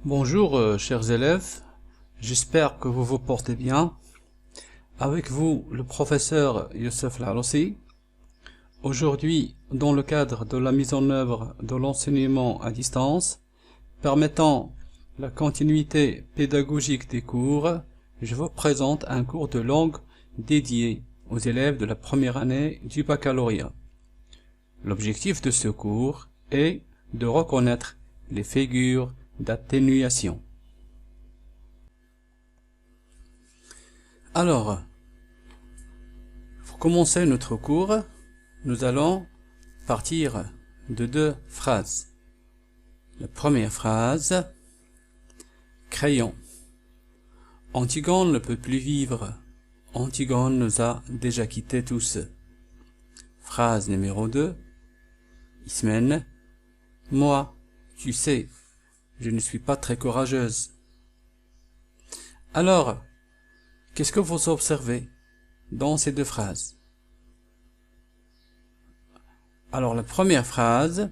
Bonjour chers élèves, j'espère que vous vous portez bien. Avec vous le professeur Youssef Laroussi. Aujourd'hui, dans le cadre de la mise en œuvre de l'enseignement à distance, permettant la continuité pédagogique des cours, je vous présente un cours de langue dédié aux élèves de la première année du baccalauréat. L'objectif de ce cours est de reconnaître les figures d'atténuation. Alors, pour commencer notre cours, nous allons partir de deux phrases. La première phrase, crayon. Antigone ne peut plus vivre. Antigone nous a déjà quittés tous. Phrase numéro 2, Ismène. Moi, tu sais, je ne suis pas très courageuse. Alors, qu'est-ce que vous observez dans ces deux phrases? Alors, la première phrase,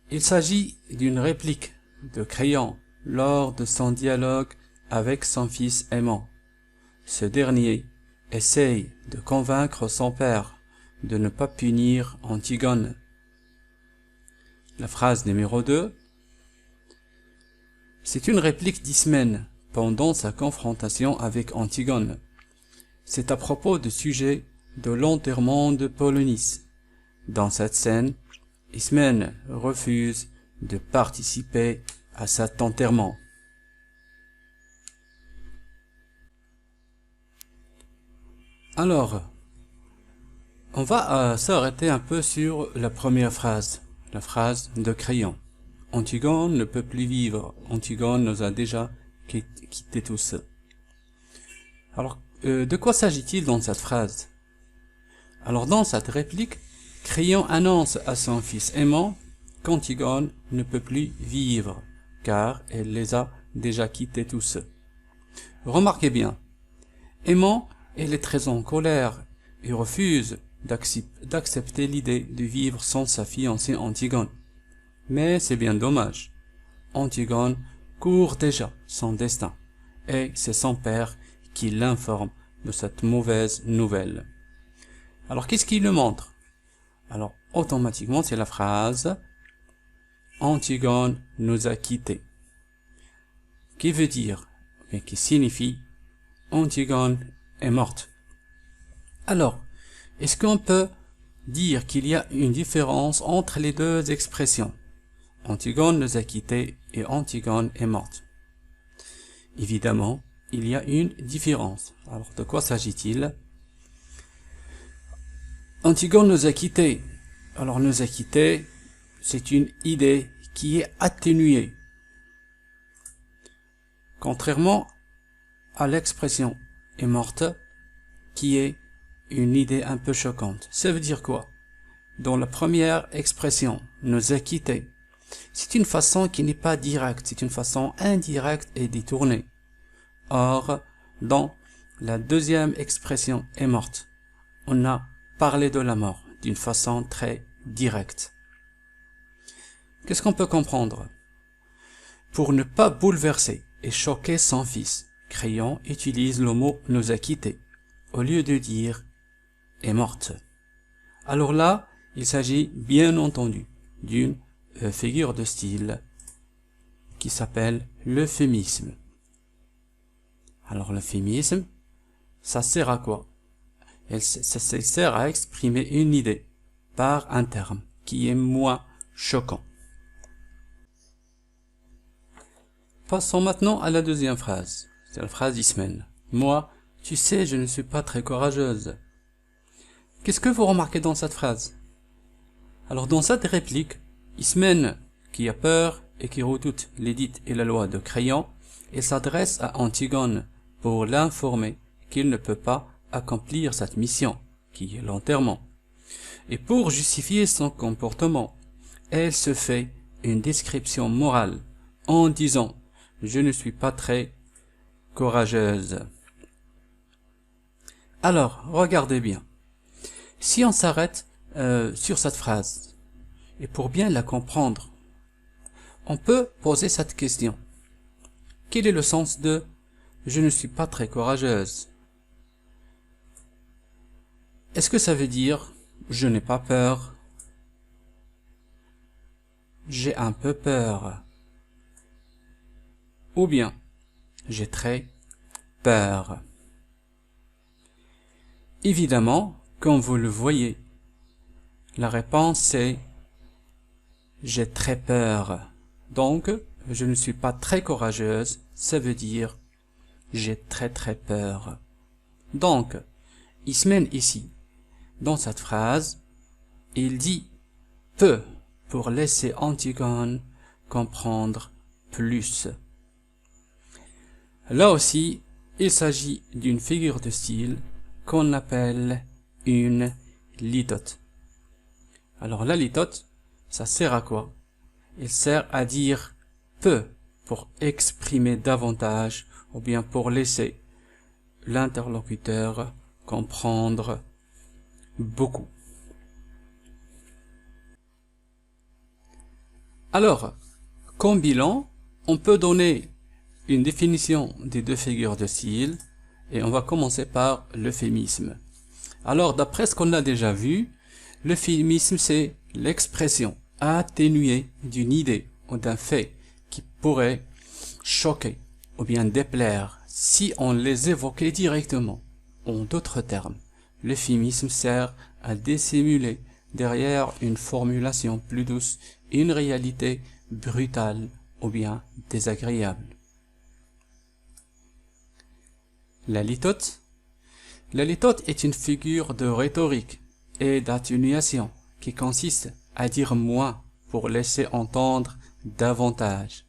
il s'agit d'une réplique de Crayon lors de son dialogue avec son fils aimant. Ce dernier essaye de convaincre son père de ne pas punir Antigone. La phrase numéro 2, c'est une réplique d'Ismène pendant sa confrontation avec Antigone. C'est à propos du sujet de l'enterrement de Polonis. Dans cette scène, Ismène refuse de participer à cet enterrement. Alors, on va s'arrêter un peu sur la première phrase, la phrase de Crayon. Antigone ne peut plus vivre. Antigone nous a déjà quittés tous. Alors, de quoi s'agit-il dans cette phrase? Alors, dans cette réplique, Crayon annonce à son fils aimant qu'Antigone ne peut plus vivre, car elle les a déjà quittés tous. Remarquez bien, aimant, elle est très en colère et refuse d'accepter l'idée de vivre sans sa fiancée Antigone. Mais c'est bien dommage. Antigone court déjà son destin, et c'est son père qui l'informe de cette mauvaise nouvelle. Alors qu'est-ce qu'il le montre? Alors automatiquement c'est la phrase « Antigone nous a quittés » qui veut dire, mais qui signifie « Antigone est morte ». Alors, est-ce qu'on peut dire qu'il y a une différence entre les deux expressions? Antigone nous a quittés et Antigone est morte. Évidemment, il y a une différence. Alors, de quoi s'agit-il? Antigone nous a quittés. Alors, nous a quittés, c'est une idée qui est atténuée. Contrairement à l'expression est morte, qui est une idée un peu choquante. Ça veut dire quoi? Dans la première expression, nous a quittés, c'est une façon qui n'est pas directe, c'est une façon indirecte et détournée. Or, dans la deuxième expression est morte, on a parlé de la mort d'une façon très directe. Qu'est-ce qu'on peut comprendre? Pour ne pas bouleverser et choquer son fils, Crayon utilise le mot nous a quittés, au lieu de dire est morte. Alors là, il s'agit bien entendu d'une figure de style qui s'appelle l'euphémisme. Alors l'euphémisme, ça sert à quoi? Ça sert à exprimer une idée par un terme qui est moins choquant. Passons maintenant à la deuxième phrase. C'est la phrase d'Ismène. Moi, tu sais, je ne suis pas très courageuse. Qu'est-ce que vous remarquez dans cette phrase? Alors dans cette réplique, Ismène, qui a peur et qui redoute l'édit et la loi de Crayon, il s'adresse à Antigone pour l'informer qu'il ne peut pas accomplir cette mission, qui est l'enterrement. Et pour justifier son comportement, elle se fait une description morale en disant « Je ne suis pas très courageuse ». Alors, regardez bien. Si on s'arrête sur cette phrase, et pour bien la comprendre, on peut poser cette question. quel est le sens de je ne suis pas très courageuse? Est-ce que ça veut dire je n'ai pas peur? J'ai un peu peur. Ou bien j'ai très peur. Évidemment, comme vous le voyez, la réponse c'est j'ai très peur. Donc, je ne suis pas très courageuse, ça veut dire j'ai très peur. Donc, Ismen ici, dans cette phrase, il dit peu pour laisser Antigone comprendre plus. Là aussi, il s'agit d'une figure de style qu'on appelle une litote. Alors la litote, ça sert à quoi? Il sert à dire peu pour exprimer davantage ou bien pour laisser l'interlocuteur comprendre beaucoup. Alors, comme bilan, on peut donner une définition des deux figures de style et on va commencer par l'euphémisme. Alors, d'après ce qu'on a déjà vu, l'euphémisme c'est l'expression atténuée d'une idée ou d'un fait qui pourrait choquer ou bien déplaire si on les évoquait directement. En d'autres termes, l'euphémisme sert à dissimuler derrière une formulation plus douce une réalité brutale ou bien désagréable. La litote est une figure de rhétorique et d'atténuation qui consiste à dire moins pour laisser entendre davantage.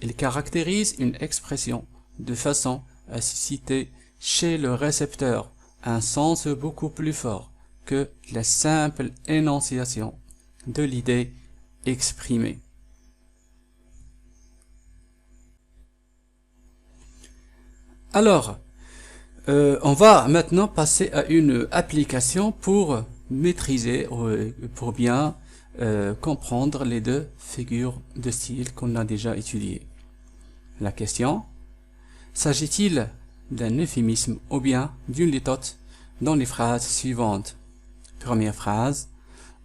Il caractérise une expression de façon à susciter chez le récepteur un sens beaucoup plus fort que la simple énonciation de l'idée exprimée. Alors, on va maintenant passer à une application pour maîtriser, pour bien comprendre les deux figures de style qu'on a déjà étudiées. La question, s'agit-il d'un euphémisme ou bien d'une litote dans les phrases suivantes? Première phrase,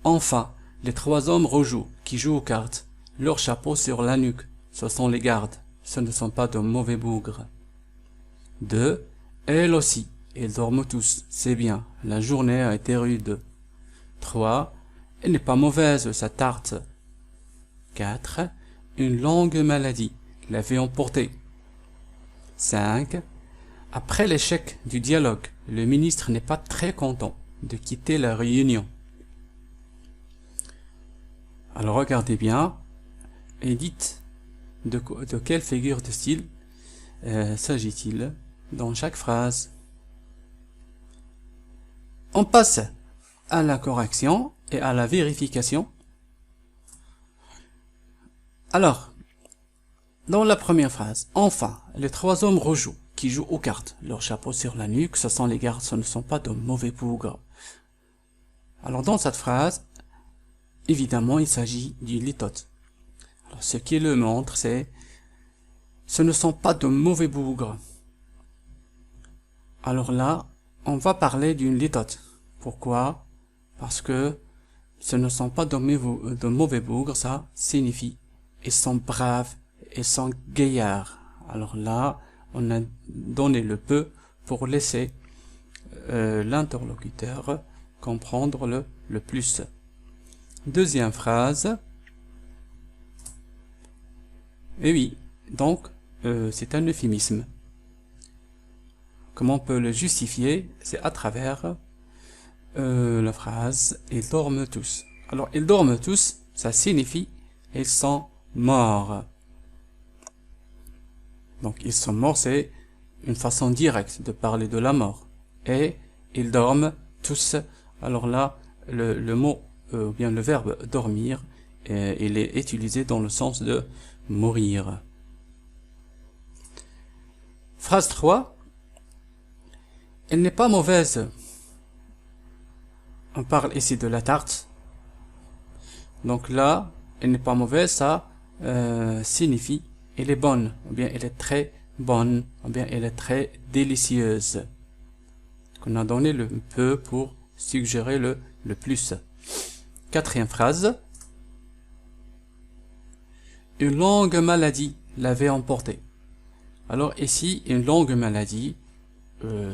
enfin, les trois hommes rejouent qui jouent aux cartes, leur chapeau sur la nuque, ce sont les gardes, ce ne sont pas de mauvais bougres. 2. Elle aussi, ils dorment tous, c'est bien, la journée a été rude. 3. Elle n'est pas mauvaise, sa tarte. 4. Une longue maladie l'avait emporté. 5. Après l'échec du dialogue, le ministre n'est pas très content de quitter la réunion. Alors regardez bien et dites de quelle figure de style s'agit-il dans chaque phrase. On passe à la correction et à la vérification. Alors, dans la première phrase, enfin, les trois hommes rejouent, qui jouent aux cartes, leur chapeau sur la nuque, ce sont les gardes, ce ne sont pas de mauvais bougres. Alors dans cette phrase, évidemment, il s'agit d'une litote. Alors ce qui le montre, c'est ce ne sont pas de mauvais bougres. Alors là, on va parler d'une litote. Pourquoi? Parce que ce ne sont pas de mauvais bougres, ça signifie ils sont braves, ils sont gaillards. Alors là, on a donné le peu pour laisser l'interlocuteur comprendre le plus. Deuxième phrase. Et oui, donc c'est un euphémisme. Comment on peut le justifier? C'est à travers la phrase « Ils dorment tous ». Alors, ils dorment tous, ça signifie « Ils sont morts ». Donc, ils sont morts, c'est une façon directe de parler de la mort. Et ils dorment tous. Alors là, le mot, ou bien le verbe « dormir », il est utilisé dans le sens de « mourir ». Phrase 3. Elle n'est pas mauvaise. On parle ici de la tarte. Donc là, elle n'est pas mauvaise, ça signifie elle est bonne, ou bien elle est très bonne, ou bien elle est très délicieuse. On a donné le peu pour suggérer le plus. Quatrième phrase. Une longue maladie l'avait emporté. Alors ici, une longue maladie,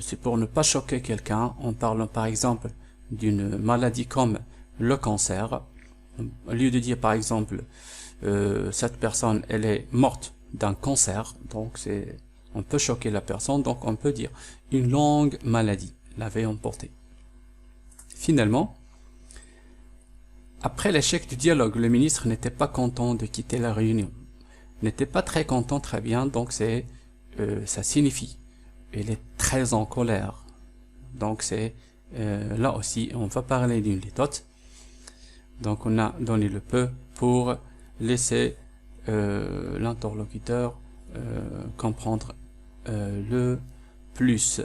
c'est pour ne pas choquer quelqu'un en parlant par exemple d'une maladie comme le cancer. Au lieu de dire par exemple cette personne elle est morte d'un cancer, donc on peut choquer la personne, donc on peut dire une longue maladie l'avait emporté. Finalement, après l'échec du dialogue, le ministre n'était pas content de quitter la réunion. N'était pas très content, très bien, donc ça signifie il est très en colère. Donc là aussi on va parler d'une litote. Donc on a donné le peu pour laisser l'interlocuteur comprendre le plus.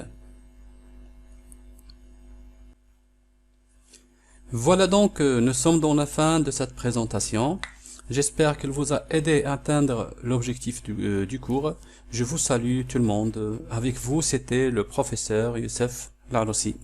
Voilà donc, nous sommes dans la fin de cette présentation. J'espère qu'elle vous a aidé à atteindre l'objectif du cours. Je vous salue tout le monde. Avec vous, c'était le professeur Youssef Larossi.